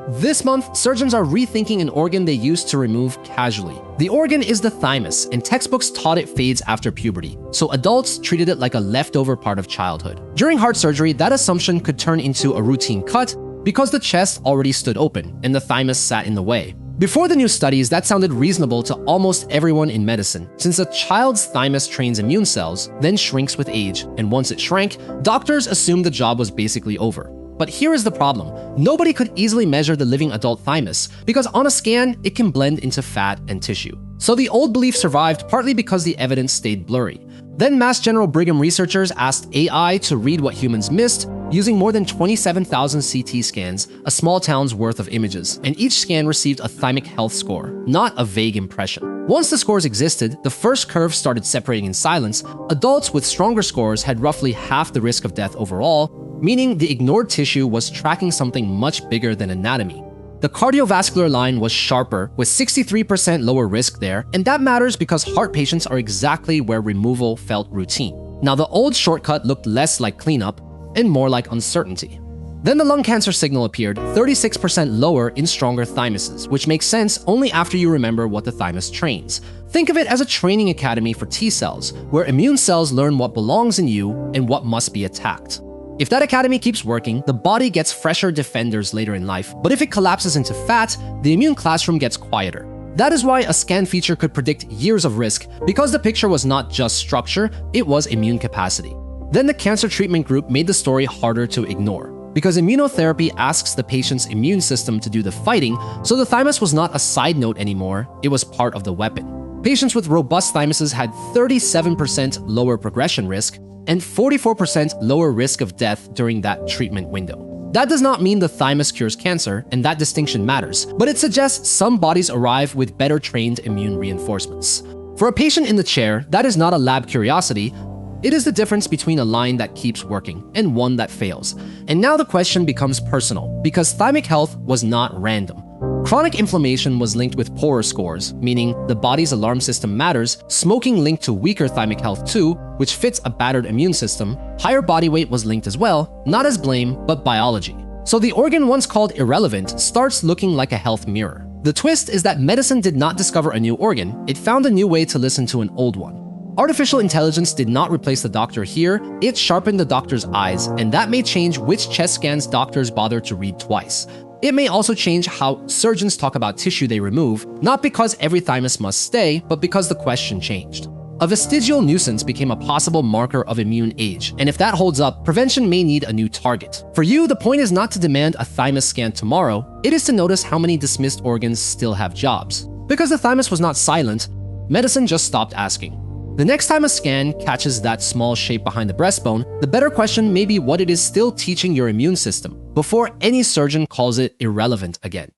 This month, surgeons are rethinking an organ they used to remove casually. The organ is the thymus, and textbooks taught it fades after puberty, so adults treated it like a leftover part of childhood. During heart surgery, that assumption could turn into a routine cut because the chest already stood open and the thymus sat in the way. Before the new studies, that sounded reasonable to almost everyone in medicine, since a child's thymus trains immune cells, then shrinks with age, and once it shrank, doctors assumed the job was basically over. But here is the problem. Nobody could easily measure the living adult thymus, because on a scan, it can blend into fat and tissue. So the old belief survived partly because the evidence stayed blurry. Then Mass General Brigham researchers asked AI to read what humans missed using more than 27,000 CT scans, a small town's worth of images, and each scan received a thymic health score, not a vague impression. Once the scores existed, the first curve started separating in silence. Adults with stronger scores had roughly half the risk of death overall, meaning the ignored tissue was tracking something much bigger than anatomy. The cardiovascular line was sharper, with 63% lower risk there, and that matters because heart patients are exactly where removal felt routine. Now, the old shortcut looked less like cleanup and more like uncertainty. Then the lung cancer signal appeared, 36% lower in stronger thymuses, which makes sense only after you remember what the thymus trains. Think of it as a training academy for T cells, where immune cells learn what belongs in you and what must be attacked. If that academy keeps working, the body gets fresher defenders later in life, but if it collapses into fat, the immune classroom gets quieter. That is why a scan feature could predict years of risk, because the picture was not just structure, it was immune capacity. Then the cancer treatment group made the story harder to ignore, because immunotherapy asks the patient's immune system to do the fighting, so the thymus was not a side note anymore, it was part of the weapon. Patients with robust thymuses had 37% lower progression risk, and 44% lower risk of death during that treatment window. That does not mean the thymus cures cancer, and that distinction matters, but it suggests some bodies arrive with better trained immune reinforcements. For a patient in the chair, that is not a lab curiosity, it is the difference between a line that keeps working and one that fails. And now the question becomes personal, because thymic health was not random. Chronic inflammation was linked with poorer scores, meaning the body's alarm system matters, smoking linked to weaker thymic health too, which fits a battered immune system. Higher body weight was linked as well, not as blame, but biology. So the organ once called irrelevant starts looking like a health mirror. The twist is that medicine did not discover a new organ, it found a new way to listen to an old one. Artificial intelligence did not replace the doctor here, it sharpened the doctor's eyes, and that may change which chest scans doctors bother to read twice. It may also change how surgeons talk about tissue they remove, not because every thymus must stay, but because the question changed. A vestigial nuisance became a possible marker of immune age, and if that holds up, prevention may need a new target. For you, the point is not to demand a thymus scan tomorrow, it is to notice how many dismissed organs still have jobs. Because the thymus was not silent, medicine just stopped asking. The next time a scan catches that small shape behind the breastbone, the better question may be what it is still teaching your immune system, before any surgeon calls it irrelevant again.